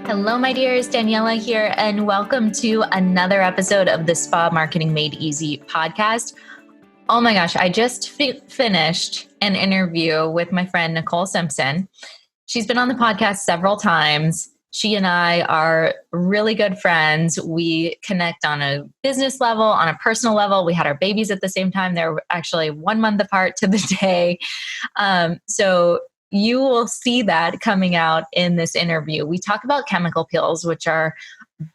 Hello, my dears. Daniela here, and welcome to another episode of the Spa Marketing Made Easy podcast. Oh my gosh, I just finished an interview with my friend Nicole Simpson. She's been on the podcast several times. She and I are really good friends. We connect on a business level, on a personal level. We had our babies at the same time. They're actually 1 month apart to the day. So you will see that coming out in this interview. We talk about chemical peels, which are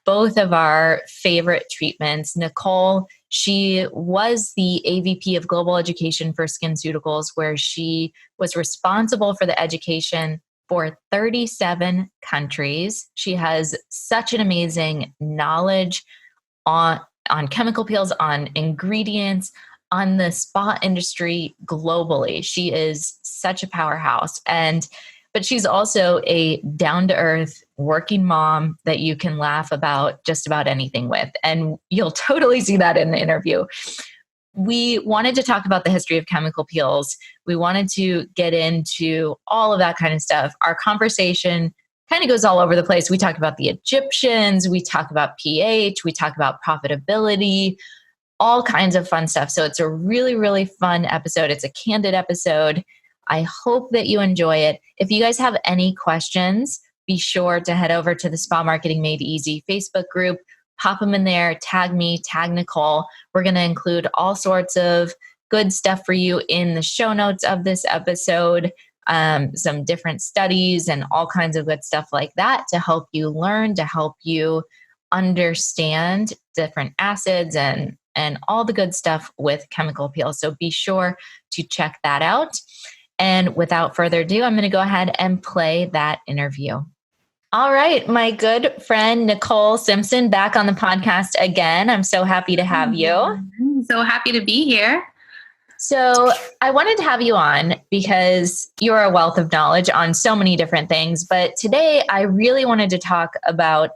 both of our favorite treatments. Nicole, she was the AVP of Global Education for SkinCeuticals, where she was responsible for the education for 37 countries. She has such an amazing knowledge on chemical peels, on ingredients, on the spa industry globally. She is such a powerhouse. But she's also a down-to-earth working mom that you can laugh about just about anything with. And you'll totally see that in the interview. We wanted to talk about the history of chemical peels. We wanted to get into all of that kind of stuff. Our conversation kind of goes all over the place. We talk about the Egyptians, we talk about pH, we talk about profitability, all kinds of fun stuff. So it's a really, really fun episode. It's a candid episode. I hope that you enjoy it. If you guys have any questions, be sure to head over to the Spa Marketing Made Easy Facebook group, pop them in there, tag me, tag Nicole. We're going to include all sorts of good stuff for you in the show notes of this episode, some different studies and all kinds of good stuff like that to help you learn, to help you understand different acids and all the good stuff with chemical peels. So be sure to check that out. And without further ado, I'm going to go ahead and play that interview. All right, my good friend Nicole Simpson back on the podcast again. I'm so happy to have you. I'm so happy to be here. So I wanted to have you on because you're a wealth of knowledge on so many different things. But today I really wanted to talk about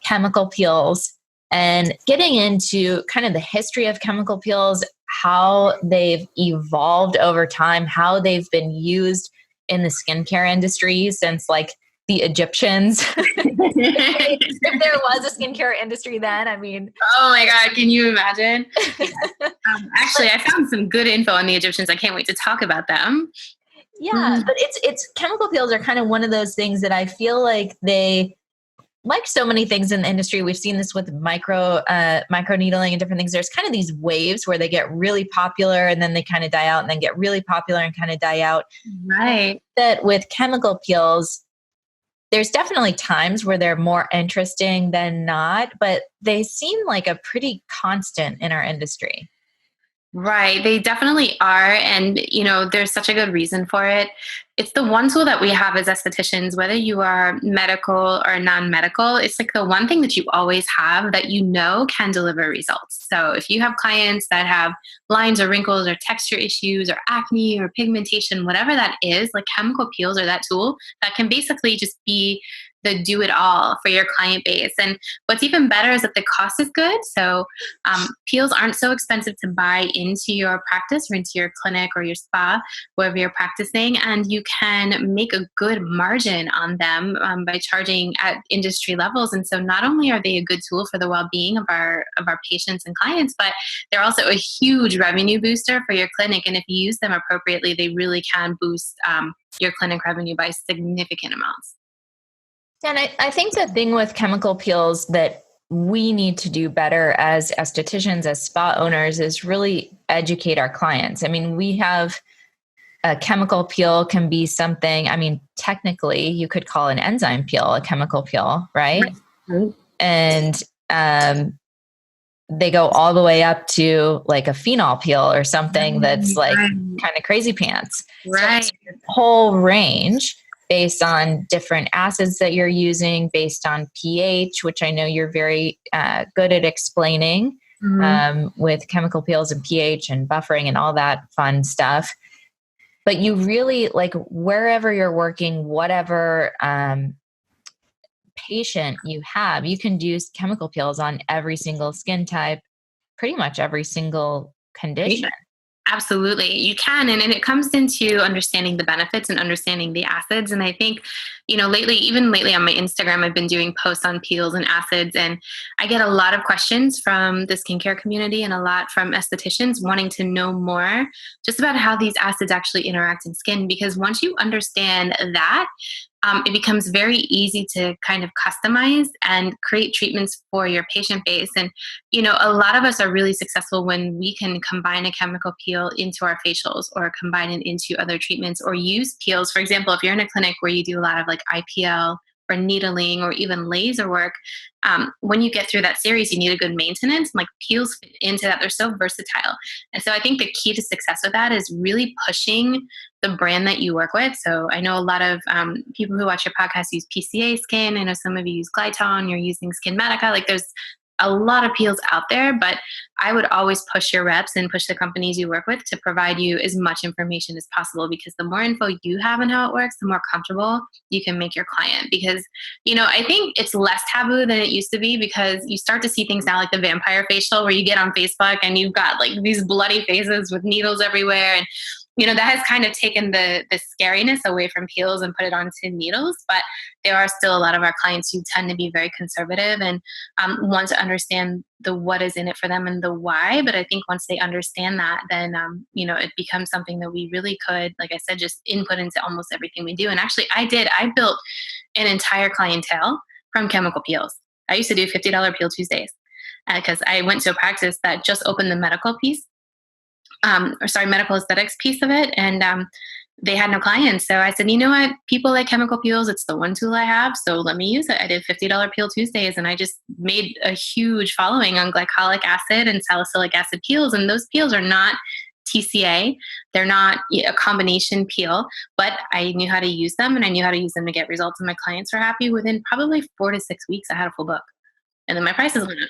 chemical peels and getting into kind of the history of chemical peels, how they've evolved over time, how they've been used in the skincare industry since like the Egyptians. If there was a skincare industry then, I mean. Oh my God, can you imagine? Actually, I found some good info on the Egyptians. I can't wait to talk about them. Yeah, but it's chemical peels are kind of one of those things that I feel like they, like so many things in the industry, we've seen this with micro needling and different things. There's kind of these waves where they get really popular and then they kind of die out and then get really popular and kind of die out. Right. That with chemical peels, there's definitely times where they're more interesting than not, but they seem like a pretty constant in our industry. Right. They definitely are. And, there's such a good reason for it. It's the one tool that we have as estheticians, whether you are medical or non-medical. It's like the one thing that you always have that can deliver results. So if you have clients that have lines or wrinkles or texture issues or acne or pigmentation, whatever that is, like chemical peels are that tool that can basically just be the do-it-all for your client base. And what's even better is that the cost is good. So peels aren't so expensive to buy into your practice or into your clinic or your spa, wherever you're practicing. And you can make a good margin on them by charging at industry levels. And so not only are they a good tool for the well-being of our patients and clients, but they're also a huge revenue booster for your clinic. And if you use them appropriately, they really can boost your clinic revenue by significant amounts. And I think the thing with chemical peels that we need to do better as estheticians, as spa owners, is really educate our clients. I mean, we have a chemical peel can be something, I mean, technically you could call an enzyme peel a chemical peel, right? Right. And they go all the way up to like a phenol peel or something that's like kind of crazy pants. Right. So whole range based on different acids that you're using, based on pH, which I know you're very good at explaining with chemical peels and pH and buffering and all that fun stuff. But you really, like, wherever you're working, whatever patient you have, you can do chemical peels on every single skin type, pretty much every single condition. Absolutely. You can. And it comes into understanding the benefits and understanding the acids. And I think, even lately on my Instagram, I've been doing posts on peels and acids. And I get a lot of questions from the skincare community and a lot from estheticians wanting to know more just about how these acids actually interact in skin. Because once you understand that, it becomes very easy to kind of customize and create treatments for your patient base. And, a lot of us are really successful when we can combine a chemical peel into our facials or combine it into other treatments or use peels. For example, if you're in a clinic where you do a lot of like IPL or needling or even laser work, when you get through that series, you need a good maintenance. Like peels fit into that. They're so versatile. And so I think the key to success with that is really pushing the brand that you work with. So I know a lot of people who watch your podcast use PCA Skin. I know some of you use Glytone, you're using Skin Medica. Like there's a lot of peels out there, but I would always push your reps and push the companies you work with to provide you as much information as possible, because the more info you have on how it works, the more comfortable you can make your client. Because, I think it's less taboo than it used to be, because you start to see things now like the vampire facial where you get on Facebook and you've got like these bloody faces with needles everywhere. And that has kind of taken the scariness away from peels and put it onto needles. But there are still a lot of our clients who tend to be very conservative and want to understand the what is in it for them and the why. But I think once they understand that, then, it becomes something that we really could, like I said, just input into almost everything we do. And actually I built an entire clientele from chemical peels. I used to do $50 Peel Tuesdays because I went to a practice that just opened the medical piece. Medical aesthetics piece of it. And they had no clients. So I said, you know what? People like chemical peels. It's the one tool I have. So let me use it. I did $50 Peel Tuesdays, and I just made a huge following on glycolic acid and salicylic acid peels. And those peels are not TCA. They're not a combination peel, but I knew how to use them, and I knew how to use them to get results. And my clients were happy. Within probably 4 to 6 weeks, I had a full book. And then my prices went up.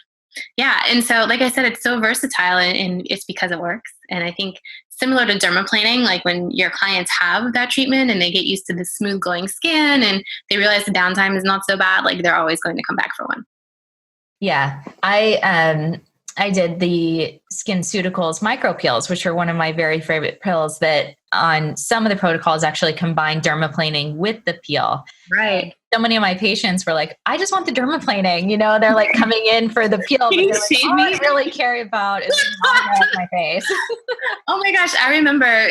Yeah. And so, like I said, it's so versatile, and it's because it works. And I think similar to dermaplaning, like when your clients have that treatment and they get used to the smooth glowing skin and they realize the downtime is not so bad, like they're always going to come back for one. Yeah. I did the SkinCeuticals micro peels, which are one of my very favorite pills that on some of the protocols actually combine dermaplaning with the peel. Right. So many of my patients were like, I just want the dermaplaning, they're like coming in for the peel, but they're like, all I really care about is my face. Oh my gosh. I remember,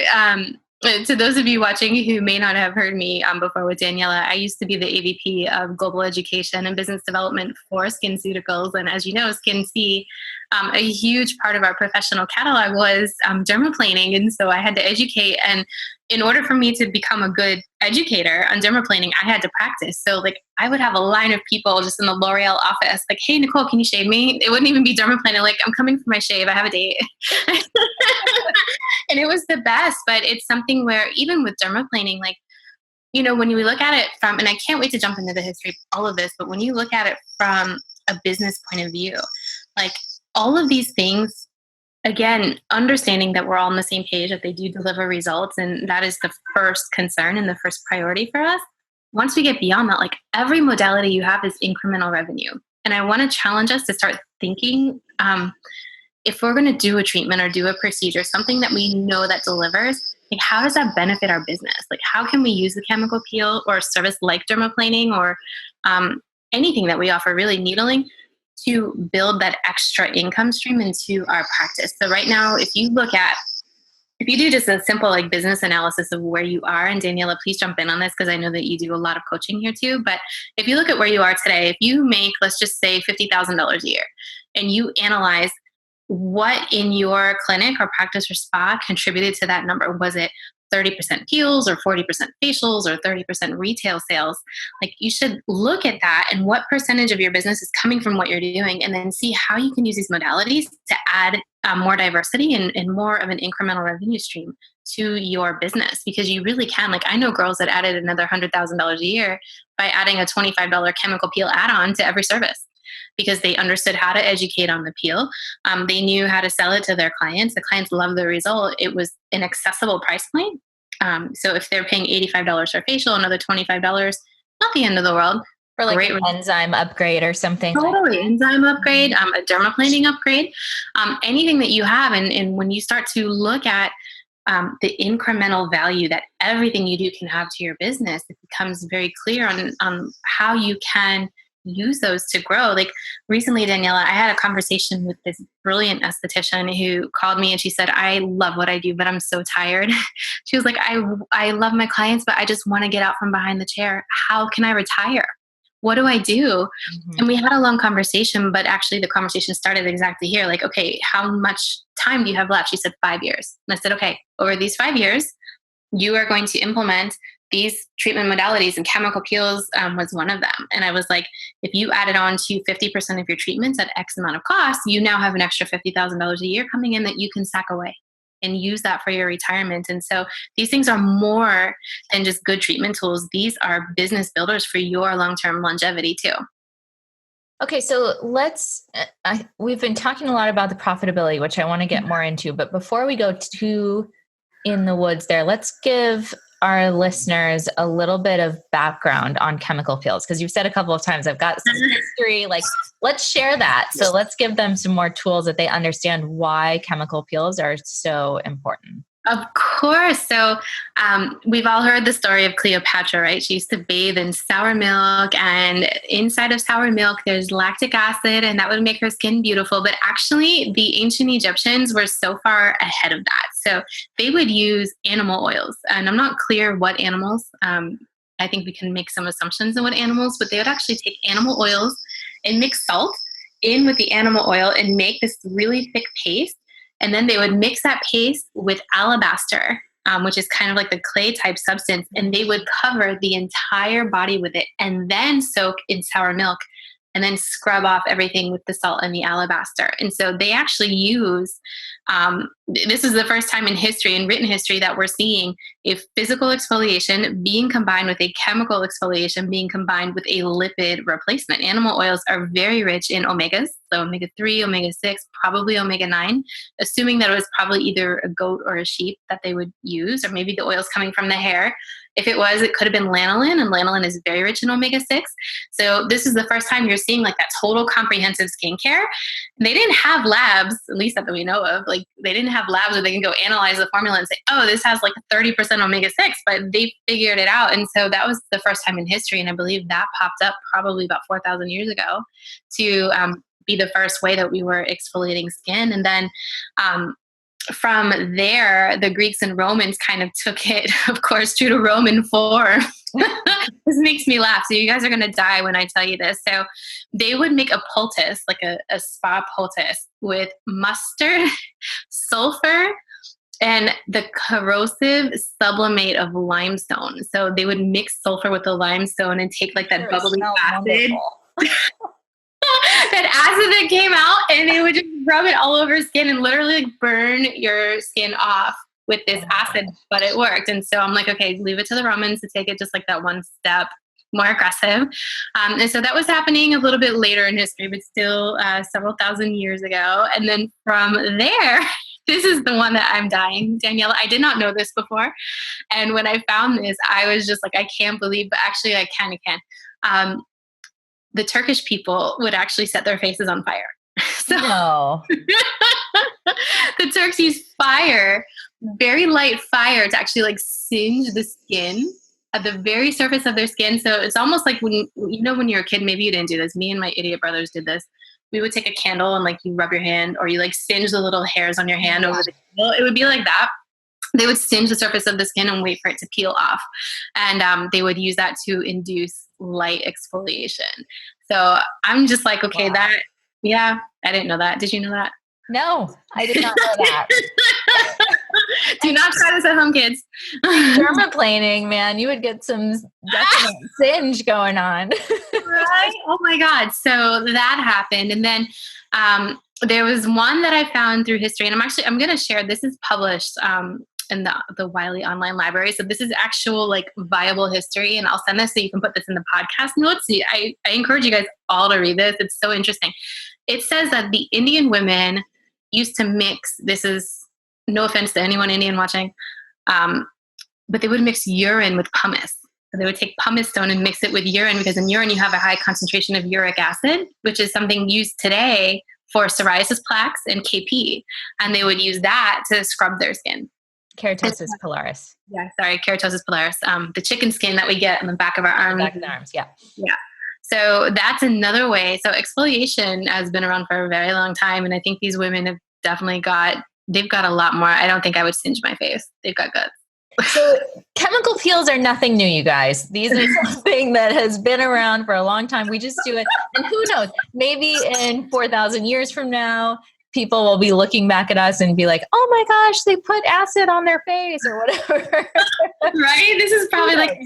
to those of you watching who may not have heard me before with Daniela, I used to be the AVP of Global Education and Business Development for SkinCeuticals. And as you know, SkinC, a huge part of our professional catalog was dermaplaning. And so I had to educate. And in order for me to become a good educator on dermaplaning, I had to practice. So like I would have a line of people just in the L'Oreal office, like, hey, Nicole, can you shave me? It wouldn't even be dermaplaning. Like, I'm coming for my shave. I have a date. And it was the best. But it's something where even with dermaplaning, like, when you look at it from, and I can't wait to jump into the history of all of this, but when you look at it from a business point of view, like all of these things, again, understanding that we're all on the same page, that they do deliver results. And that is the first concern and the first priority for us. Once we get beyond that, like every modality you have is incremental revenue. And I want to challenge us to start thinking, if we're going to do a treatment or do a procedure, something that we know that delivers, like how does that benefit our business? Like how can we use the chemical peel or a service like dermaplaning or anything that we offer, really needling, to build that extra income stream into our practice? So right now, if you do just a simple like business analysis of where you are, and Daniela, please jump in on this because I know that you do a lot of coaching here too. But if you look at where you are today, if you make, let's just say $50,000 a year, and you analyze what in your clinic or practice or spa contributed to that number, was it 30% peels or 40% facials or 30% retail sales? Like you should look at that and what percentage of your business is coming from what you're doing, and then see how you can use these modalities to add more diversity and more of an incremental revenue stream to your business, because you really can. Like I know girls that added another $100,000 a year by adding a $25 chemical peel add-on to every service, because they understood how to educate on the peel. They knew how to sell it to their clients. The clients loved the result. It was an accessible price point. So if they're paying $85 for facial, another $25, not the end of the world. For like an enzyme upgrade or something. Totally. Enzyme upgrade, a dermaplaning upgrade, anything that you have. And when you start to look at the incremental value that everything you do can have to your business, it becomes very clear on how you can use those to grow. Like recently, Daniela, I had a conversation with this brilliant esthetician who called me and she said, I love what I do, but I'm so tired. She was like, I love my clients, but I just want to get out from behind the chair. How can I retire? What do I do? And we had a long conversation, but actually the conversation started exactly here. Like, okay, how much time do you have left? She said 5 years. And I said, okay, over these 5 years, you are going to implement these treatment modalities, and chemical peels was one of them. And I was like, if you added on to 50% of your treatments at X amount of cost, you now have an extra $50,000 a year coming in that you can sack away and use that for your retirement. And so these things are more than just good treatment tools. These are business builders for your long-term longevity too. Okay, so we've been talking a lot about the profitability, which I want to get more into, but before we go too in the woods there, let's give our listeners a little bit of background on chemical peels, because you've said a couple of times, I've got some history, like let's share that. So let's give them some more tools that they understand why chemical peels are so important. Of course. So we've all heard the story of Cleopatra, right? She used to bathe in sour milk, and inside of sour milk, there's lactic acid, and that would make her skin beautiful. But actually, the ancient Egyptians were so far ahead of that. So they would use animal oils, and I'm not clear what animals. I think we can make some assumptions on what animals, but they would actually take animal oils and mix salt in with the animal oil and make this really thick paste. And then they would mix that paste with alabaster, which is kind of like the clay type substance. And they would cover the entire body with it and then soak in sour milk and then scrub off everything with the salt and the alabaster. And so they actually use, this is the first time in history, in written history, that we're seeing a physical exfoliation being combined with a chemical exfoliation being combined with a lipid replacement. Animal oils are very rich in omegas, so omega-3, omega-6, probably omega-9, assuming that it was probably either a goat or a sheep that they would use, or maybe the oils coming from the hair. If it was, it could have been lanolin, and lanolin is very rich in omega-6. So this is the first time you're seeing like that total comprehensive skincare. They didn't have labs, at least that we know of. Like they didn't have labs where they can go analyze the formula and say, oh, this has like 30% omega-6, but they figured it out. And so that was the first time in history. And I believe that popped up probably about 4,000 years ago to be the first way that we were exfoliating skin. And then from there, the Greeks and Romans kind of took it, of course, true to Roman form. This makes me laugh. So you guys are going to die when I tell you this. So they would make a poultice, like a spa poultice with mustard, sulfur, and the corrosive sublimate of limestone. So they would mix sulfur with the limestone and take like that bubbly acid. That acid that came out, and they would just rub it all over skin and literally like burn your skin off with this acid, but it worked. And so I'm like, okay, leave it to the Romans to take it just like that one step more aggressive. And so that was happening a little bit later in history, but still several thousand years ago. And then from there, this is the one that I'm dying, Daniela. I did not know this before. And when I found this, I was just like, I can't believe, but actually I kind of can. The Turkish people would actually set their faces on fire. So no. The Turks use fire, very light fire, to actually like singe the skin at the very surface of their skin. So it's almost like when you're a kid, maybe you didn't do this. Me and my idiot brothers did this. We would take a candle and like you rub your hand, or you like singe the little hairs on your hand over the candle. It would be like that. They would singe the surface of the skin and wait for it to peel off. And they would use that to induce light exfoliation. So I'm just like, okay, I didn't know that. Did you know that? No, I did not know that. Do not try this at home, kids. Dermaplaning, man, you would get some definite singe going on. Right? Oh my God. So that happened. And then there was one that I found through history, and I'm going to share, this is published in the Wiley online library. So this is actual like viable history, and I'll send this so you can put this in the podcast notes. I encourage you guys all to read this. It's so interesting. It says that the Indian women used to mix, this is no offense to anyone Indian watching, but they would mix urine with pumice. So they would take pumice stone and mix it with urine, because in urine you have a high concentration of uric acid, which is something used today for psoriasis plaques and KP. And they would use that to scrub their skin. Keratosis pilaris. Yeah, sorry, keratosis pilaris. The chicken skin that we get on the back of our arms. Back of the arms, yeah. Yeah. So that's another way. So exfoliation has been around for a very long time. And I think these women have definitely they've got a lot more. I don't think I would singe my face. They've got guts. So chemical peels are nothing new, you guys. These are something that has been around for a long time. We just do it. And who knows, maybe in 4,000 years from now, people will be looking back at us and be like, oh my gosh, they put acid on their face or whatever. Right? This is probably like,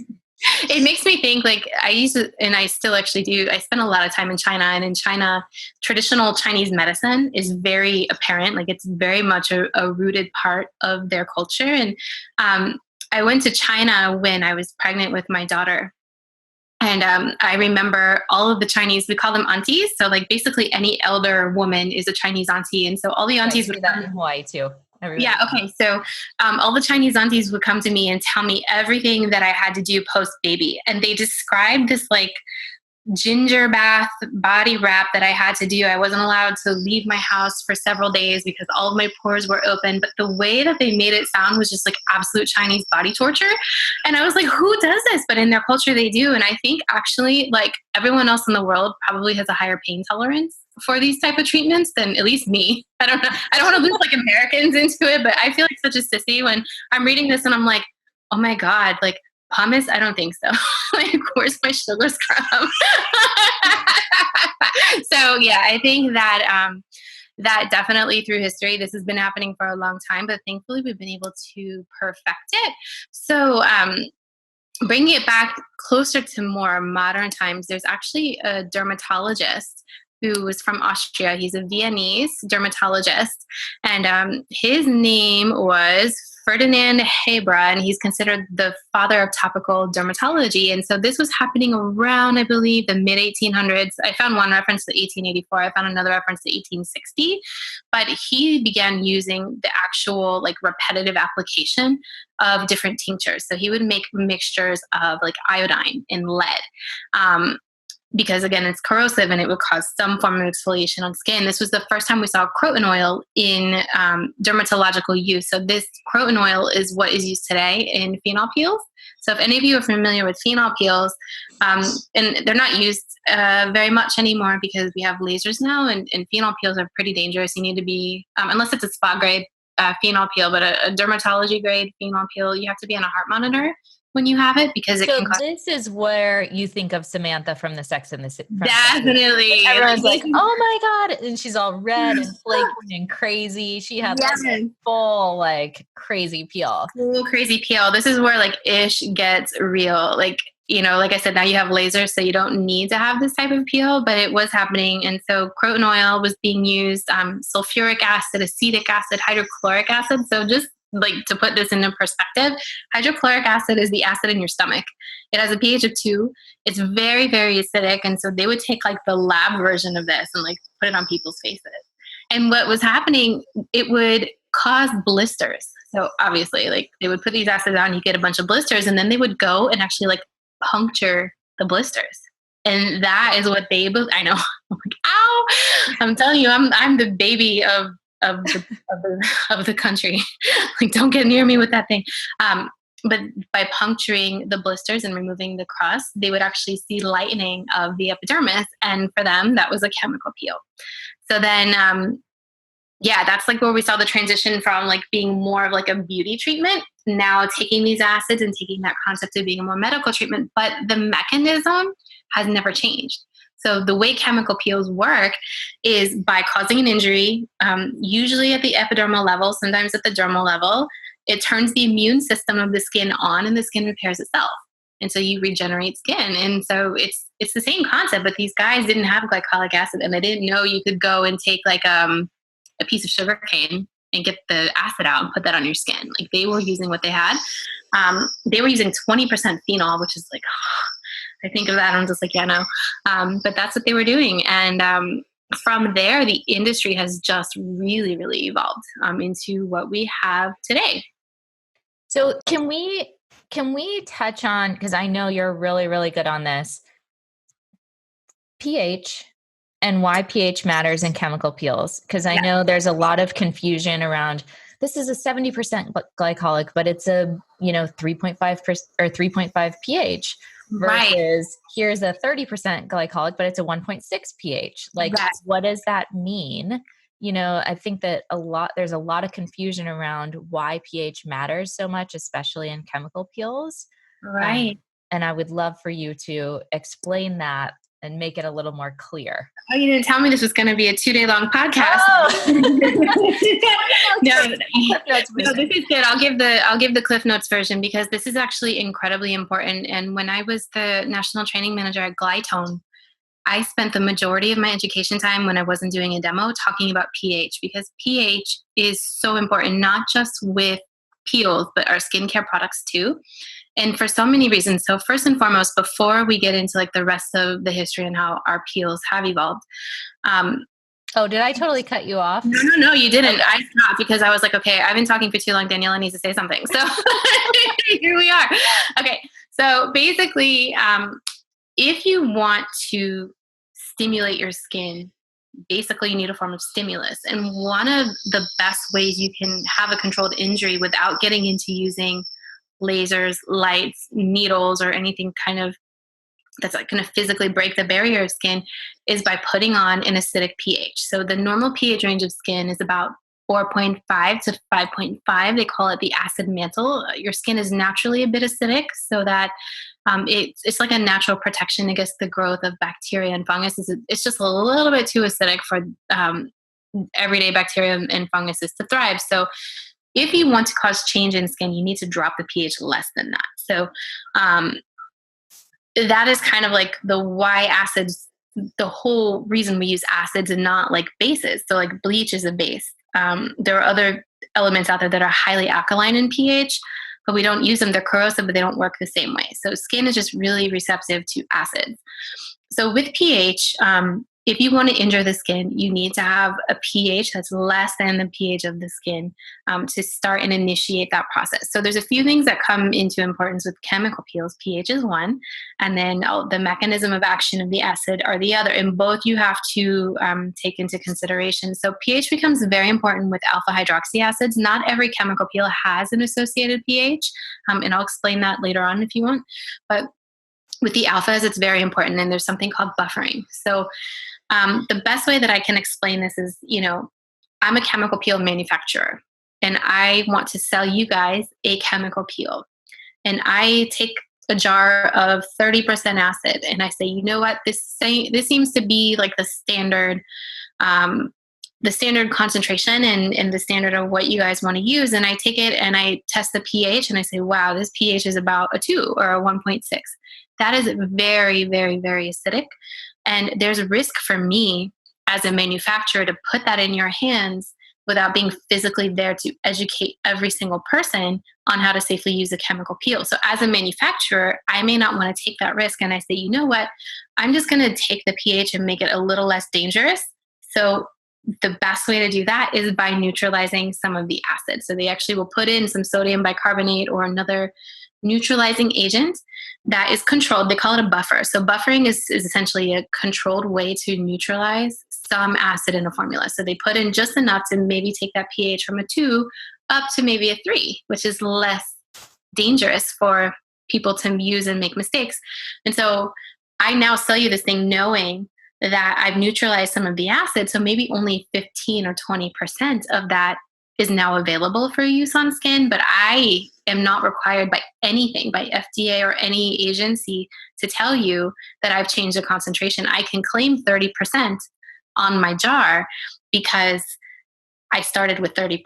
it makes me think like I used to, and I still actually do. I spend a lot of time in China, and in China, traditional Chinese medicine is very apparent. Like it's very much a rooted part of their culture. And I went to China when I was pregnant with my daughter. And I remember all of the Chinese, we call them aunties. So like basically any elder woman is a Chinese auntie. And so all the aunties would that in Hawaii too. Everybody. Yeah. Okay. So all the Chinese aunties would come to me and tell me everything that I had to do post baby. And they described this like ginger bath body wrap that I had to do. I wasn't allowed to leave my house for several days because all of my pores were open. But the way that they made it sound was just like absolute Chinese body torture. And I was like, who does this? But in their culture, they do. And I think actually like everyone else in the world probably has a higher pain tolerance for these type of treatments than at least me. I don't know. I don't want to lose like Americans into it, but I feel like such a sissy when I'm reading this and I'm like, oh my God, like pumice? I don't think so. Like, where's my sugar scrub? So yeah, I think that that definitely through history, this has been happening for a long time, but thankfully we've been able to perfect it. So bringing it back closer to more modern times, there's actually a dermatologist who was from Austria. He's a Viennese dermatologist, and his name was Ferdinand Hebra, and he's considered the father of topical dermatology. And so this was happening around, I believe, the mid-1800s. I found one reference to 1884. I found another reference to 1860. But he began using the actual, like, repetitive application of different tinctures. So he would make mixtures of, like, iodine and lead. Because again, it's corrosive and it would cause some form of exfoliation on skin. This was the first time we saw croton oil in dermatological use. So this croton oil is what is used today in phenol peels. So if any of you are familiar with phenol peels, and they're not used very much anymore because we have lasers now, and phenol peels are pretty dangerous. You need to be, unless it's a spa grade phenol peel, but a dermatology grade phenol peel, you have to be on a heart monitor when you have it because it can cause. This is where you think of Samantha from the Sex and the City. Definitely. Everyone's like, oh my God. And she's all red and flaky and crazy. She had this full, like, crazy peel. Full crazy peel. This is where, like, ish gets real. Like, you know, like I said, now you have lasers, so you don't need to have this type of peel, but it was happening. And so croton oil was being used, sulfuric acid, acetic acid, hydrochloric acid. So just like to put this into perspective, hydrochloric acid is the acid in your stomach. It has a pH of 2. It's very, very acidic. And so they would take like the lab version of this and like put it on people's faces. And what was happening, it would cause blisters. So obviously, like they would put these acids on, you get a bunch of blisters, and then they would go and actually like puncture the blisters. And that is what they, I know, I'm like, ow, I'm telling you, I'm the baby of the country. Like, don't get near me with that thing. But by puncturing the blisters and removing the crust, they would actually see lightening of the epidermis. And for them, that was a chemical peel. So then, that's like where we saw the transition from like being more of like a beauty treatment, now taking these acids and taking that concept to being a more medical treatment. But the mechanism has never changed. So the way chemical peels work is by causing an injury, usually at the epidermal level, sometimes at the dermal level. It turns the immune system of the skin on and the skin repairs itself. And so you regenerate skin. And so it's the same concept, but these guys didn't have glycolic acid, and they didn't know you could go and take like a piece of sugar cane and get the acid out and put that on your skin. Like they were using what they had. They were using 20% phenol, which is like, I think of that and I'm just like, yeah, no. But that's what they were doing. And from there, the industry has just really, really evolved into what we have today. So can we touch on, because I know you're really, really good on this, pH and why pH matters in chemical peels? Because I know there's a lot of confusion around this is a 70% glycolic, but it's a, 3.5% or 3.5 pH Right. versus here's a 30% glycolic, but it's a 1.6 pH. Like, Right. what does that mean? I think that there's a lot of confusion around why pH matters so much, especially in chemical peels. Right. And I would love for you to explain that and make it a little more clear. Oh, you didn't tell me this was going to be a 2-day long podcast. Oh! No, this is good. I'll give the Cliff Notes version because this is actually incredibly important. And when I was the national training manager at Glytone, I spent the majority of my education time when I wasn't doing a demo talking about pH, because pH is so important, not just with peels, but our skincare products too. And for so many reasons. So first and foremost, before we get into like the rest of the history and how our peels have evolved. Oh, did I totally cut you off? No, you didn't. I stopped because I was like, okay, I've been talking for too long. Daniela needs to say something. So here we are. Okay. So basically, if you want to stimulate your skin, basically you need a form of stimulus. And one of the best ways you can have a controlled injury without getting into using lasers, lights, needles, or anything kind of that's like going to physically break the barrier of skin is by putting on an acidic pH. So the normal pH range of skin is about 4.5 to 5.5. They call it the acid mantle. Your skin is naturally a bit acidic, so that it's like a natural protection against the growth of bacteria and fungus. It's just a little bit too acidic for everyday bacteria and funguses to thrive. So if you want to cause change in skin, you need to drop the pH less than that. So that is kind of like the why acids, the whole reason we use acids and not like bases. So like bleach is a base. There are other elements out there that are highly alkaline in pH, but we don't use them. They're corrosive, but they don't work the same way. So skin is just really receptive to acids. So with pH, if you want to injure the skin, you need to have a pH that's less than the pH of the skin to start and initiate that process. So there's a few things that come into importance with chemical peels. pH is one, and then the mechanism of action of the acid are the other. And both you have to take into consideration. So pH becomes very important with alpha hydroxy acids. Not every chemical peel has an associated pH, and I'll explain that later on if you want. But with the alphas, it's very important, and there's something called buffering. So the best way that I can explain this is, I'm a chemical peel manufacturer, and I want to sell you guys a chemical peel. And I take a jar of 30% acid, and I say, you know what, this seems to be like the standard concentration and the standard of what you guys want to use. And I take it and I test the pH, and I say, wow, this pH is about a 2 or a 1.6. That is very, very, very acidic. And there's a risk for me as a manufacturer to put that in your hands without being physically there to educate every single person on how to safely use a chemical peel. So as a manufacturer, I may not want to take that risk. And I say, you know what, I'm just going to take the pH and make it a little less dangerous. So the best way to do that is by neutralizing some of the acid. So they actually will put in some sodium bicarbonate or another neutralizing agent that is controlled. They call it a buffer. So buffering is essentially a controlled way to neutralize some acid in a formula. So they put in just enough to maybe take that pH from a 2 up to maybe a 3, which is less dangerous for people to use and make mistakes. And so I now sell you this thing knowing that I've neutralized some of the acid. So maybe only 15 or 20% of that is now available for use on skin, but I am not required by anything, by FDA or any agency, to tell you that I've changed the concentration. I can claim 30% on my jar because I started with 30%.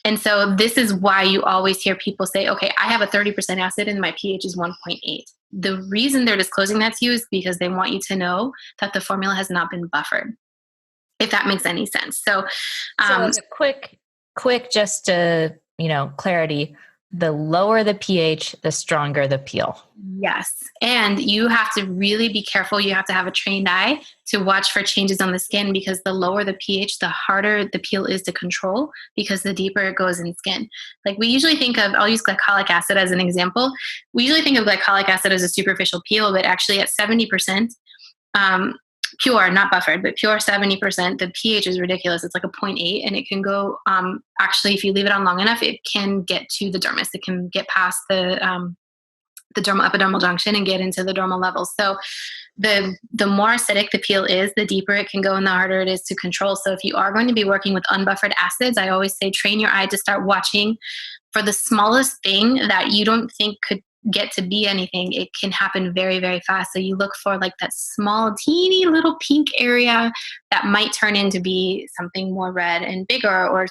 And so this is why you always hear people say, okay, I have a 30% acid and my pH is 1.8. The reason they're disclosing that to you is because they want you to know that the formula has not been buffered, if that makes any sense. So as a quick, just to, clarity, the lower the pH, the stronger the peel. Yes. And you have to really be careful. You have to have a trained eye to watch for changes on the skin, because the lower the pH, the harder the peel is to control, because the deeper it goes in skin. Like we usually think of, I'll use glycolic acid as an example. We usually think of glycolic acid as a superficial peel, but actually at 70%, pure, not buffered, but pure 70%, the pH is ridiculous. It's like a zero 0.8, and it can go, actually, if you leave it on long enough, it can get to the dermis. It can get past the dermal epidermal junction and get into the dermal levels. So the more acidic the peel is, the deeper it can go and the harder it is to control. So if you are going to be working with unbuffered acids, I always say train your eye to start watching for the smallest thing that you don't think could get to be anything. It can happen very, very fast. So you look for like that small, teeny little pink area that might turn into be something more red and bigger, or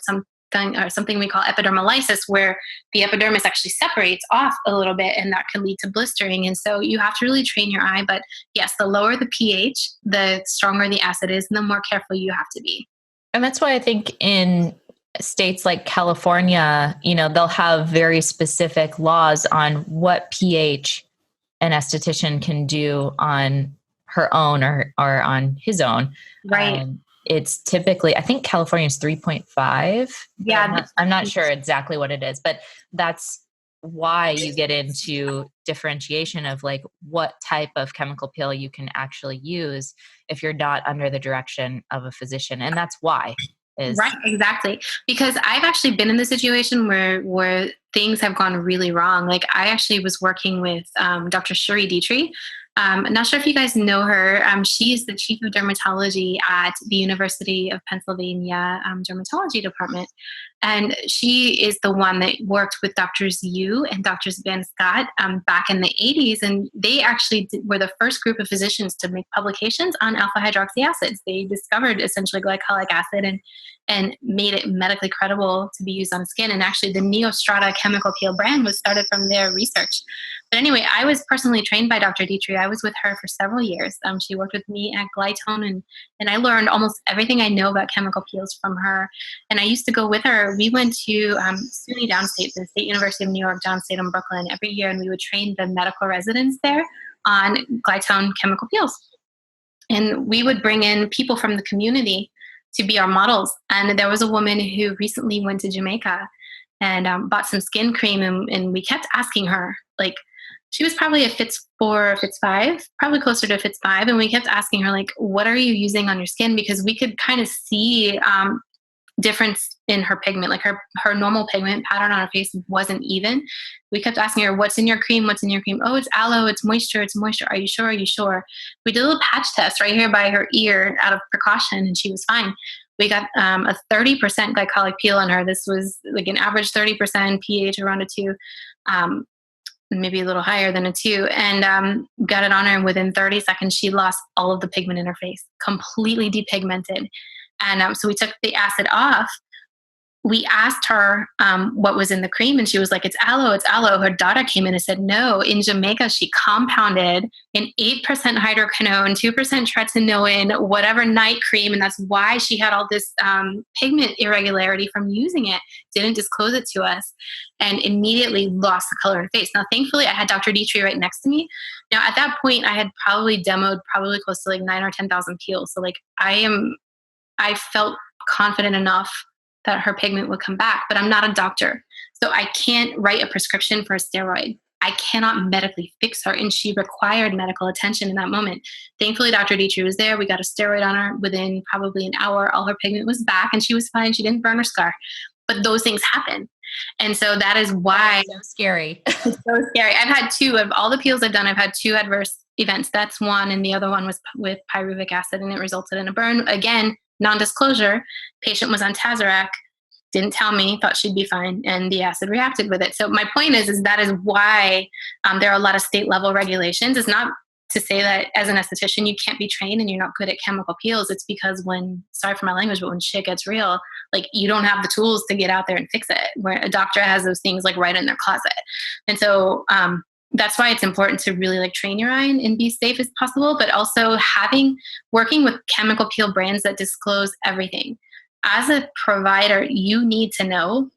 something we call epidermolysis, where the epidermis actually separates off a little bit, and that can lead to blistering. And so you have to really train your eye. But yes, the lower the pH, the stronger the acid is, and the more careful you have to be. And that's why I think in states like California, they'll have very specific laws on what pH an esthetician can do on her own or on his own. Right. It's typically, I think California is 3.5. Yeah. I'm not sure exactly what it is, but that's why you get into differentiation of like what type of chemical peel you can actually use if you're not under the direction of a physician. And that's why. Right, exactly. Because I've actually been in the situation where things have gone really wrong. Like I actually was working with Dr. Shuri Dietrich. I'm not sure if you guys know her. She's the chief of dermatology at the University of Pennsylvania dermatology department. And she is the one that worked with Drs. Yu and Drs. Van Scott back in the 80s. And they actually were the first group of physicians to make publications on alpha hydroxy acids. They discovered essentially glycolic acid and made it medically credible to be used on skin. And actually the Neostrata chemical peel brand was started from their research. But anyway, I was personally trained by Dr. Dietrich. I was with her for several years. She worked with me at Glytone, and I learned almost everything I know about chemical peels from her. And I used to go with her. We went to SUNY Downstate, the State University of New York, downstate in Brooklyn, every year, and we would train the medical residents there on Glytone chemical peels. And we would bring in people from the community to be our models. And there was a woman who recently went to Jamaica and bought some skin cream, and we kept asking her, like, she was probably a Fitz 4 or Fitz 5, probably closer to Fitz 5. And we kept asking her, like, what are you using on your skin? Because we could kind of see difference in her pigment. Like her normal pigment pattern on her face wasn't even. We kept asking her, what's in your cream? What's in your cream? Oh, it's aloe. It's moisture. It's moisture. Are you sure? Are you sure? We did a little patch test right here by her ear out of precaution, and she was fine. We got a 30% glycolic peel on her. This was like an average 30% pH around a 2. Maybe a little higher than a 2, and got it on her. And within 30 seconds, she lost all of the pigment in her face, completely depigmented. And so we took the acid off. We asked her what was in the cream, and she was like, it's aloe, it's aloe. Her daughter came in and said, no, in Jamaica, she compounded an 8% hydroquinone, 2% tretinoin, whatever night cream, and that's why she had all this pigment irregularity from using it, didn't disclose it to us, and immediately lost the color in her face. Now, thankfully, I had Dr. Dietrich right next to me. Now, at that point, I had probably demoed close to like 9 or 10,000 peels. So like I felt confident enough that her pigment would come back, but I'm not a doctor. So I can't write a prescription for a steroid. I cannot medically fix her, and she required medical attention in that moment. Thankfully, Dr. Dietrich was there. We got a steroid on her. Within probably an hour, all her pigment was back, and she was fine. She didn't burn her scar. But those things happen. And so that is why it's so scary. It's so scary. I've had 2 of all the peels I've done. I've had 2 adverse events. That's one, and the other one was with pyruvic acid, and it resulted in a burn. Again, non-disclosure. Patient was on Tazorac, didn't tell me, thought she'd be fine, and the acid reacted with it. So my point is that is why there are a lot of state level regulations. It's not to say that as an esthetician you can't be trained and you're not good at chemical peels. It's because when, sorry for my language, but when shit gets real, like you don't have the tools to get out there and fix it, where a doctor has those things like right in their closet. And so that's why it's important to really like train your eye and be safe as possible, but also working with chemical peel brands that disclose everything. As a provider, you need to know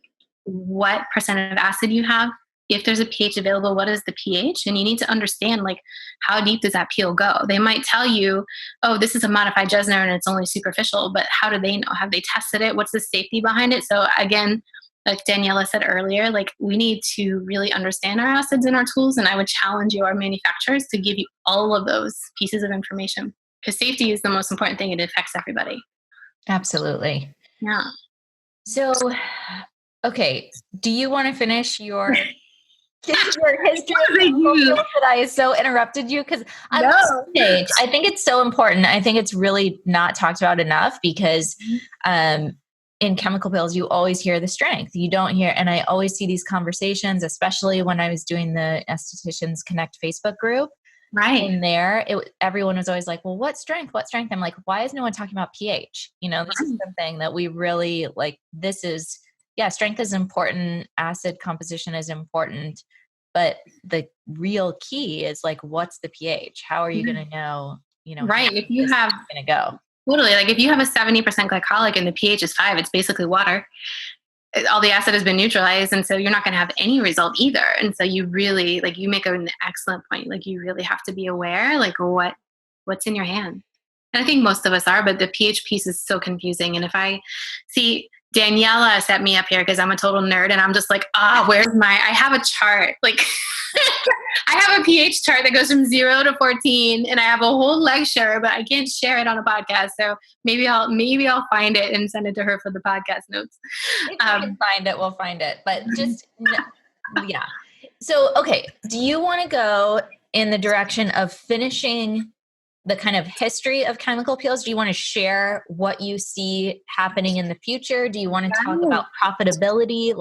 what percent of acid you have. If there's a pH available, what is the pH? And you need to understand like how deep does that peel go? They might tell you, oh, this is a modified Jesner and it's only superficial, but how do they know? Have they tested it? What's the safety behind it? So again, like Daniela said earlier, like we need to really understand our acids and our tools. And I would challenge you, our manufacturers, to give you all of those pieces of information. because safety is the most important thing. It affects everybody. Absolutely. Yeah. So, okay. Do you want to finish your history of chemical peels that I so interrupted you? Because I'm on the stage. I think it's so important. I think it's really not talked about enough because in chemical peels, you always hear the strength. You don't hear, and I always see these conversations, especially when I was doing the Estheticians Connect Facebook group. Right. In there, everyone was always like, well, what strength? What strength? I'm like, why is no one talking about pH? This is something that we really like. Strength is important. Acid composition is important. But the real key is like, what's the pH? How are you going to know, right. If you have going to go. Totally. Like if you have a 70% glycolic and the pH is 5, it's basically water. All the acid has been neutralized. And so you're not going to have any result either. And so you really, like, you make an excellent point. Like you really have to be aware, like what's in your hand. And I think most of us are, but the pH piece is so confusing. And if I see Daniela set me up here because I'm a total nerd and I'm just like, I have a chart. Like I have a pH chart that goes from 0 to 14 and I have a whole lecture, but I can't share it on a podcast. So maybe I'll find it and send it to her for the podcast notes. If we can find it, we'll find it. But just, yeah. So, okay. Do you want to go in the direction of finishing the kind of history of chemical peels? Do you want to share what you see happening in the future? Do you want to talk about profitability?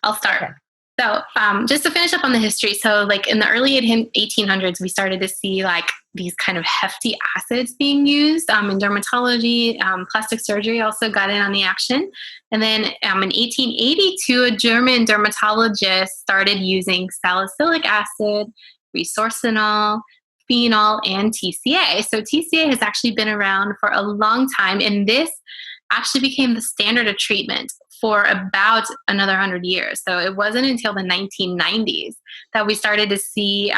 I'll start. Okay. So just to finish up on the history. So like in the early 1800s, we started to see like these kind of hefty acids being used in dermatology. Plastic surgery also got in on the action. And then in 1882, a German dermatologist started using salicylic acid, resorcinol, phenol, and TCA. So TCA has actually been around for a long time. And this actually became the standard of treatment for about another 100 years. So it wasn't until the 1990s that we started to see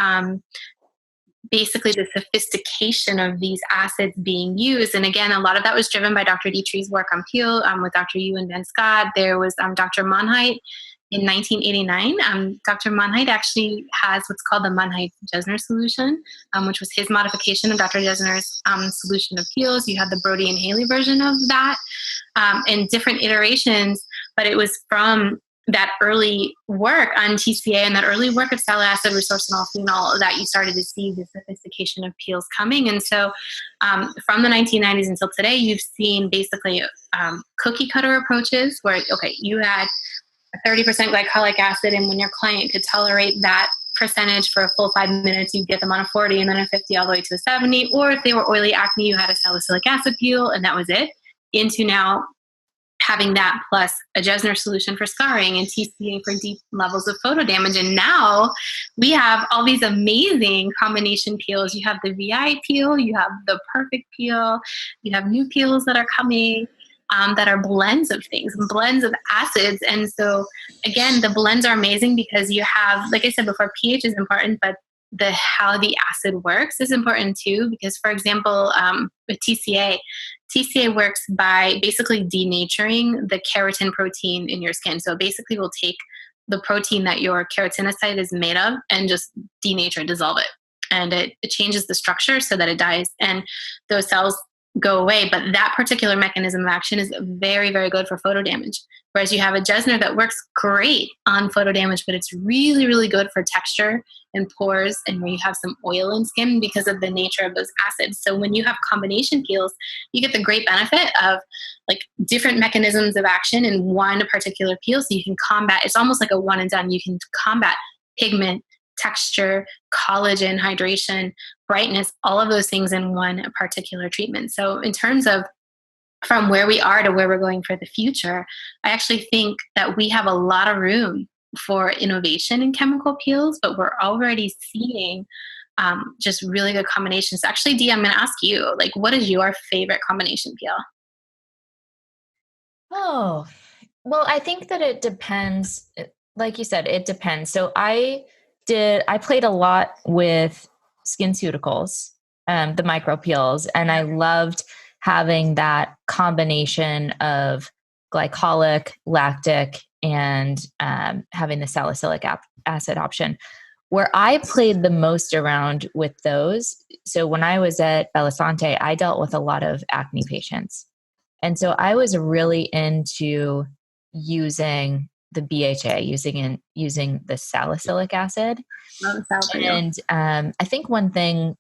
basically the sophistication of these acids being used. And again, a lot of that was driven by Dr. Dietry's work on peel with Dr. Yu and Ben Scott. There was Dr. Monheit in 1989. Dr. Monheit actually has what's called the Monheit-Jesner solution, which was his modification of Dr. Jesner's solution of peels. You have the Brody and Haley version of that in different iterations, but it was from that early work on TCA and that early work of salicylic acid, resorcinol, phenol, that you started to see the sophistication of peels coming. And so from the 1990s until today, you've seen basically cookie cutter approaches where, okay, you had a 30% glycolic acid, and when your client could tolerate that percentage for a full 5 minutes, you get them on a 40 and then a 50 all the way to a 70. Or if they were oily acne, you had a salicylic acid peel and that was it. Into now having that plus a Jesner solution for scarring and TCA for deep levels of photo damage. And now we have all these amazing combination peels. You have the VI peel, you have the perfect peel, you have new peels that are coming that are blends of things, blends of acids. And so again, the blends are amazing because you have, like I said before, pH is important, but how the acid works is important too, because for example, with TCA works by basically denaturing the keratin protein in your skin. So basically we'll take the protein that your keratinocyte is made of and just denature, dissolve it. And it changes the structure so that it dies and those cells go away. But that particular mechanism of action is very, very good for photo damage. Whereas you have a Jesner that works great on photo damage, but it's really, really good for texture and pores and where you have some oil in skin because of the nature of those acids. So when you have combination peels, you get the great benefit of like different mechanisms of action in one particular peel. So you can combat, it's almost like a one and done. You can combat pigment, texture, collagen, hydration, brightness, all of those things in one particular treatment. So in terms of from where we are to where we're going for the future, I actually think that we have a lot of room for innovation in chemical peels, but we're already seeing just really good combinations. Actually, Dee, I'm going to ask you, like, what is your favorite combination peel? Oh, well, I think that it depends. Like you said, it depends. So I played a lot with SkinCeuticals, the micro peels, and I loved having that combination of glycolic, lactic, and having the salicylic acid option. where I played the most around with those. So when I was at Belisante, I dealt with a lot of acne patients. And so I was really into using the BHA, using the salicylic acid. And I think one thing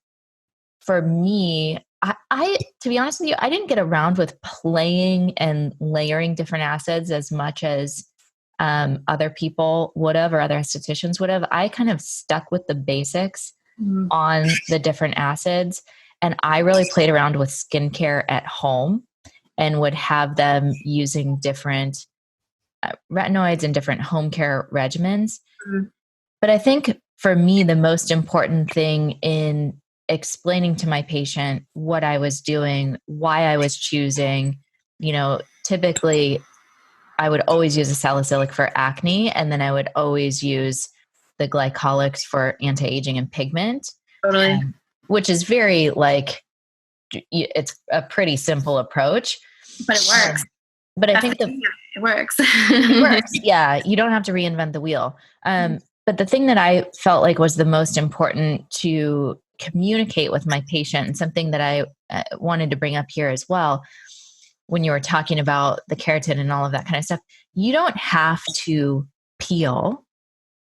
for me, I to be honest with you, I didn't get around with playing and layering different acids as much as other people would have, or other estheticians would have. I kind of stuck with the basics on the different acids. And I really played around with skincare at home and would have them using different retinoids and different home care regimens. But I think for me, the most important thing in explaining to my patient what I was doing, why I was choosing, typically I would always use a salicylic for acne, and then I would always use the glycolics for anti-aging and pigment. Totally. Which is very it's a pretty simple approach. But it works. But I think it works. It works. Yeah. You don't have to reinvent the wheel. But the thing that I felt like was the most important to communicate with my patient, and something that I wanted to bring up here as well, when you were talking about the keratin and all of that kind of stuff, you don't have to peel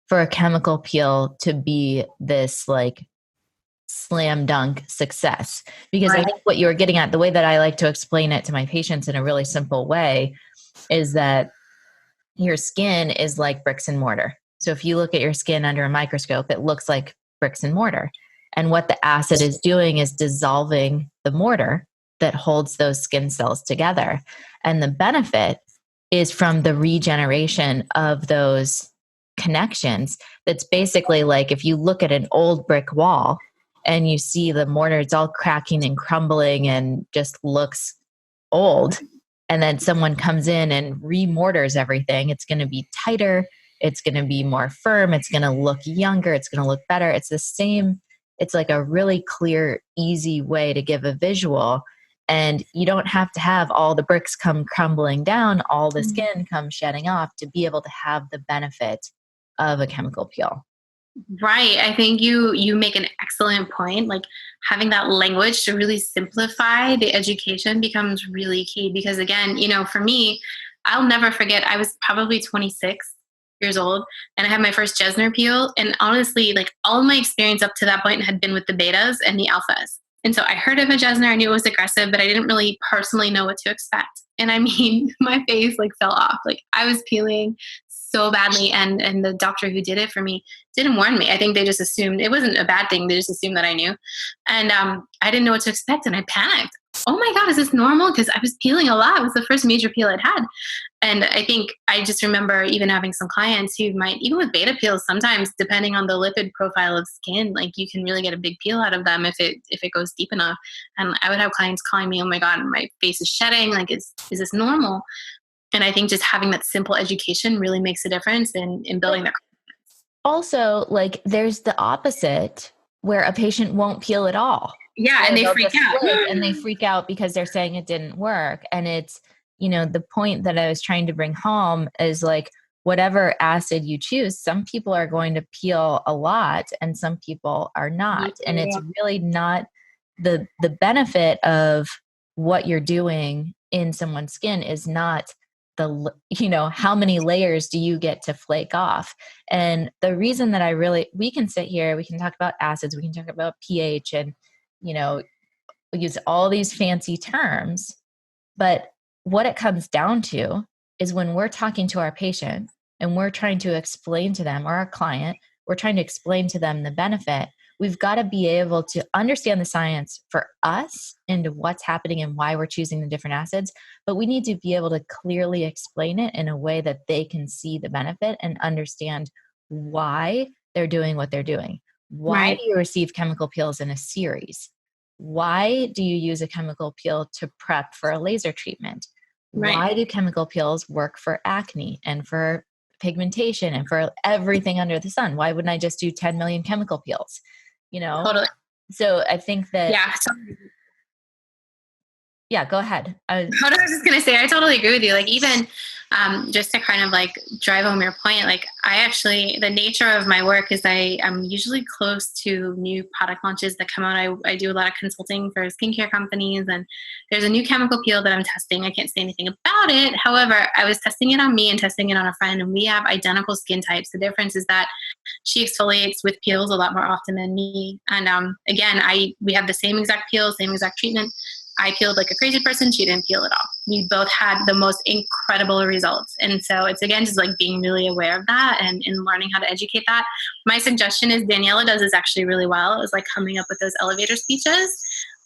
for a chemical peel to be this slam dunk success. Because I think what you were getting at, the way that I like to explain it to my patients in a really simple way, is that your skin is like bricks and mortar. So if you look at your skin under a microscope, it looks like bricks and mortar. And what the acid is doing is dissolving the mortar that holds those skin cells together. And the benefit is from the regeneration of those connections. That's basically like if you look at an old brick wall and you see the mortar, it's all cracking and crumbling and just looks old. And then someone comes in and remortars everything. It's going to be tighter. It's going to be more firm. It's going to look younger. It's going to look better. It's the same. It's like a really clear, easy way to give a visual. And you don't have to have all the bricks come crumbling down, all the skin come shedding off to be able to have the benefit of a chemical peel. Right. I think you make an excellent point. Like having that language to really simplify the education becomes really key, because again, for me, I'll never forget, I was probably 26 years old and I had my first Jesner peel. And honestly, all my experience up to that point had been with the betas and the alphas. And so I heard of a Jesner, I knew it was aggressive, but I didn't really personally know what to expect. And I mean, my face fell off. I was peeling so badly, and the doctor who did it for me didn't warn me. I think they just assumed it wasn't a bad thing. They just assumed that I knew. And I didn't know what to expect, and I panicked. Oh my God, is this normal? Because I was peeling a lot. It was the first major peel I'd had. And I think I just remember even having some clients who might, even with beta peels, sometimes depending on the lipid profile of skin, you can really get a big peel out of them if it goes deep enough. And I would have clients calling me, oh my God, my face is shedding. Is this normal? And I think just having that simple education really makes a difference in building that confidence. Also, there's the opposite where a patient won't peel at all. Yeah, and they freak out. And they freak out because they're saying it didn't work. And it's, the point that I was trying to bring home is whatever acid you choose, some people are going to peel a lot and some people are not. And it's really not the benefit of what you're doing in someone's skin is not how many layers do you get to flake off? And the reason that we can sit here, we can talk about acids, we can talk about pH, and, we use all these fancy terms, but what it comes down to is when we're talking to our patient and we're trying to explain to them, or our client, we're trying to explain to them the benefit, we've got to be able to understand the science for us into what's happening and why we're choosing the different acids. But we need to be able to clearly explain it in a way that they can see the benefit and understand why they're doing what they're doing. Why do you receive chemical peels in a series? Why do you use a chemical peel to prep for a laser treatment? Why do chemical peels work for acne and for pigmentation and for everything under the sun? Why wouldn't I just do 10 million chemical peels? Totally. So I think that Yeah, go ahead. What I was just gonna say, I totally agree with you. Like even just to kind of like drive home your point, like I actually, the nature of my work is I'm usually close to new product launches that come out. I do a lot of consulting for skincare companies, and there's a new chemical peel that I'm testing. I can't say anything about it. However, I was testing it on me and testing it on a friend, and we have identical skin types. The difference is that she exfoliates with peels a lot more often than me. And again, we have the same exact peel, same exact treatment. I peeled like a crazy person. She didn't peel at all. We both had the most incredible results. And so it's, again, just like being really aware of that and learning how to educate that. My suggestion is Daniela does this actually really well. It was like coming up with those elevator speeches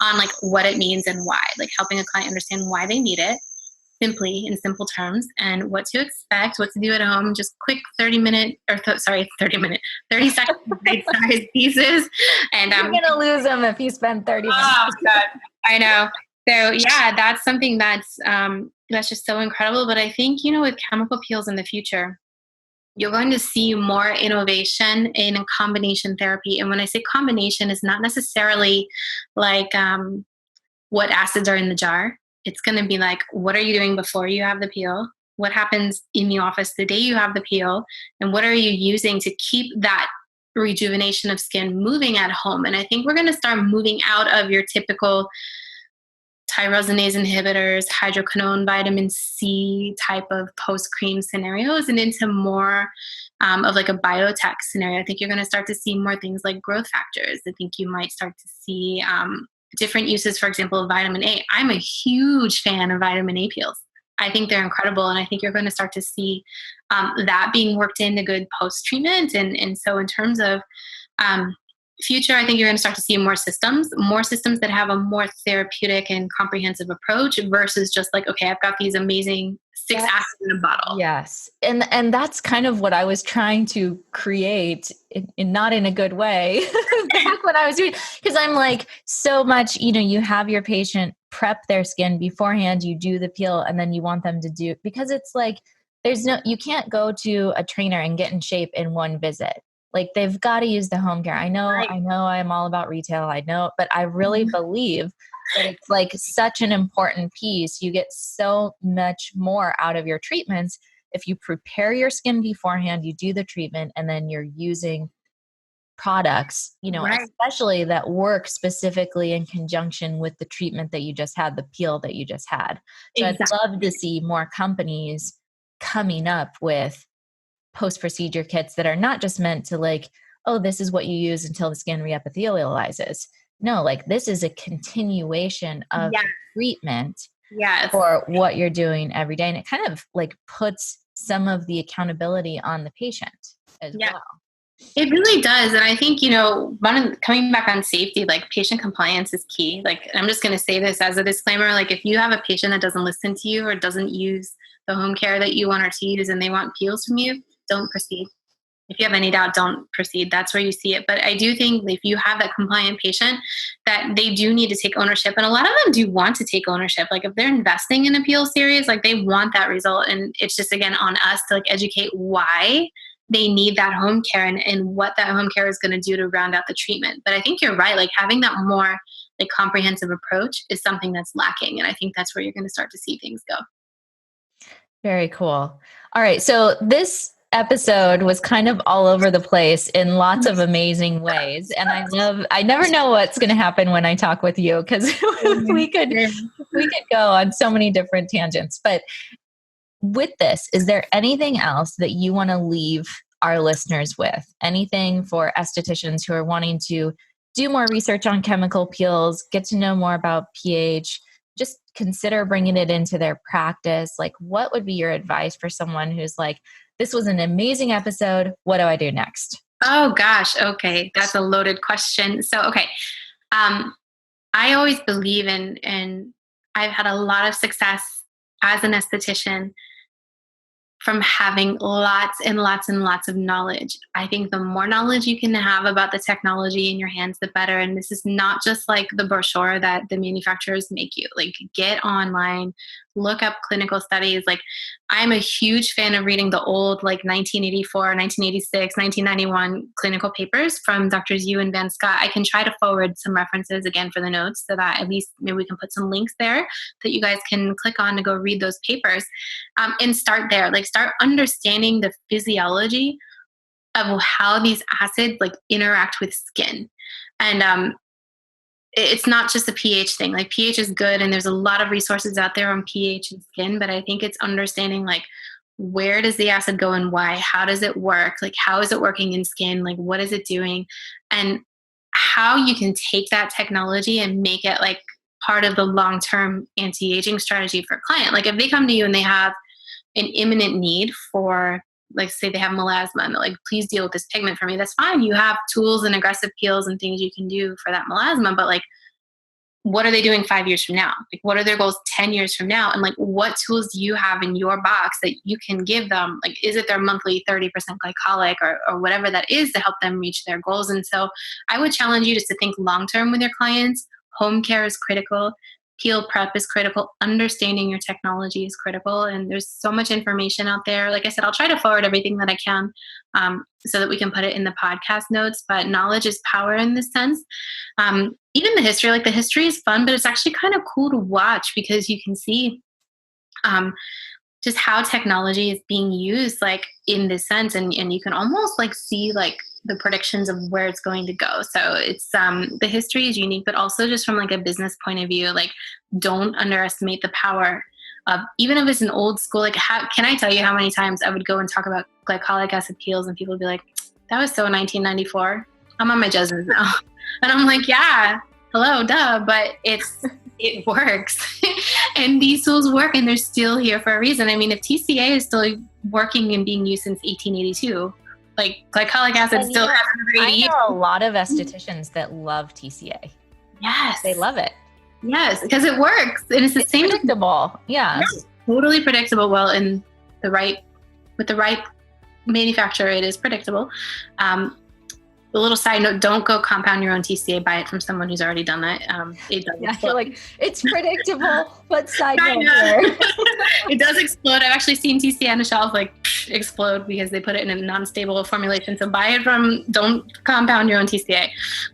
on like what it means and why, like helping a client understand why they need it simply in simple terms and what to expect, what to do at home, just quick 30-minute or 30 second bite-sized pieces. And You're going to lose them if you spend 30 minutes. Oh, God. I know. So yeah, that's something that's just so incredible. But I think, with chemical peels in the future, you're going to see more innovation in a combination therapy. And when I say combination, it's not necessarily like what acids are in the jar. It's going to be like, what are you doing before you have the peel? What happens in the office the day you have the peel? And what are you using to keep that rejuvenation of skin moving at home? And I think we're going to start moving out of your typical tyrosinase inhibitors, hydroquinone, vitamin C type of post-cream scenarios and into more of like a biotech scenario. I think you're going to start to see more things like growth factors. I think you might start to see different uses, for example, of vitamin A. I'm a huge fan of vitamin A peels. I think they're incredible. And I think you're going to start to see that being worked into good post-treatment. And so in terms of future, I think you're going to start to see more systems that have a more therapeutic and comprehensive approach versus just like, okay, I've got these amazing 6 acids in a bottle. Yes. And that's kind of what I was trying to create in not in a good way back when I was doing, because I'm like so much, you have your patient prep their skin beforehand, you do the peel, and then you want them to do, because it's like, you can't go to a trainer and get in shape in one visit. Like they've got to use the home care. I know I'm all about retail. I know, but I really believe that it's like such an important piece. You get so much more out of your treatments if you prepare your skin beforehand, you do the treatment, and then you're using products, especially that work specifically in conjunction with the treatment that you just had, the peel that you just had. So exactly. I'd love to see more companies coming up with post-procedure kits that are not just meant to like, oh, this is what you use until the skin reepithelializes. No, like this is a continuation of treatment for what you're doing every day. And it kind of like puts some of the accountability on the patient as well. It really does. And I think, coming back on safety, like patient compliance is key. Like, I'm just going to say this as a disclaimer, like if you have a patient that doesn't listen to you or doesn't use the home care that you want her to use and they want peels from you, don't proceed. If you have any doubt, don't proceed. That's where you see it. But I do think if you have that compliant patient, that they do need to take ownership. And a lot of them do want to take ownership. Like if they're investing in a peel series, like they want that result. And it's just, again, on us to like educate why they need that home care and what that home care is going to do to round out the treatment. But I think you're right. Like having that more like comprehensive approach is something that's lacking. And I think that's where you're going to start to see things go. Very cool. All right. So this episode was kind of all over the place in lots of amazing ways. And I never know what's going to happen when I talk with you, because we could go on so many different tangents. But with this, is there anything else that you want to leave our listeners with? Anything for estheticians who are wanting to do more research on chemical peels, get to know more about pH, just consider bringing it into their practice? Like, what would be your advice for someone who's like, this was an amazing episode, what do I do next? Oh gosh. Okay. That's a loaded question. So, okay. I always believe in I've had a lot of success as an esthetician from having lots and lots and lots of knowledge. I think the more knowledge you can have about the technology in your hands, the better. And this is not just like the brochure that the manufacturers make you. Like, get online, look up clinical studies. Like, I'm a huge fan of reading the old, like 1984, 1986, 1991 clinical papers from Drs. Yu and Van Scott. I can try to forward some references again for the notes so that at least maybe we can put some links there that you guys can click on to go read those papers, and start there. Like, start understanding the physiology of how these acids like interact with skin. And it's not just a pH thing. Like, pH is good, and there's a lot of resources out there on pH and skin, but I think it's understanding like, where does the acid go and why? How does it work? Like, how is it working in skin? Like, what is it doing? And how you can take that technology and make it like part of the long-term anti-aging strategy for a client. Like, if they come to you and they have an imminent need for, like, say they have melasma and they're like, please deal with this pigment for me, that's fine. You have tools and aggressive peels and things you can do for that melasma, but like, what are they doing 5 years from now? Like, what are their goals 10 years from now? And like, what tools do you have in your box that you can give them? Like, is it their monthly 30% glycolic or whatever that is to help them reach their goals? And so I would challenge you just to think long-term with your clients. Home care is critical. Peel prep is critical. Understanding your technology is critical. And there's so much information out there. Like I said, I'll try to forward everything that I can, so that we can put it in the podcast notes. But knowledge is power in this sense. Even the history, like, the history is fun, but it's actually kind of cool to watch because you can see just how technology is being used, like, in this sense. And you can almost like see like the predictions of where it's going to go. So it's the history is unique, but also just from like a business point of view, like, don't underestimate the power of, even if it's an old school, like, how can I tell you how many times I would go and talk about glycolic acid peels and people would be like, that was so 1994. I'm on my Jezens now. And I'm like, yeah, hello, duh, but it works. And these tools work, and they're still here for a reason. I mean, if TCA is still working and being used since 1882, like, glycolic acid still has I know a lot of estheticians that love TCA. Yes. They love it. Yes, because it works. And it's same predictable. Yeah. Totally predictable. Well, with the right manufacturer, it is predictable. A little side note, don't go compound your own TCA. Buy it from someone who's already done that. It does I feel like it's predictable, but side note here. It does explode. I've actually seen TCA on the shelf like explode because they put it in a non-stable formulation. So don't compound your own TCA.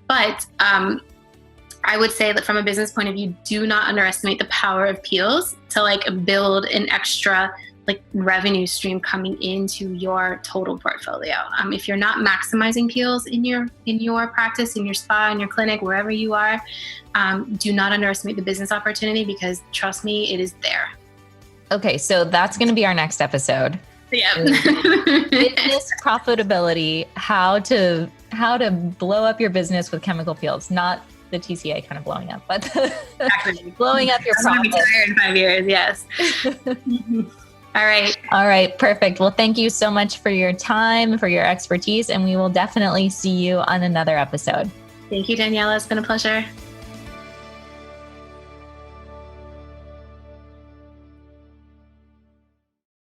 But I would say that from a business point of view, do not underestimate the power of peels to like build an extra like revenue stream coming into your total portfolio. If you're not maximizing peels in your practice, in your spa, in your clinic, wherever you are, do not underestimate the business opportunity, because trust me, it is there. Okay, so that's going to be our next episode. Yeah. Business profitability, how to blow up your business with chemical peels, not the TCA kind of blowing up, but exactly. Blowing up your profit. In 5 years, yes. All right. Perfect. Well, thank you so much for your time, for your expertise, and we will definitely see you on another episode. Thank you, Daniela. It's been a pleasure.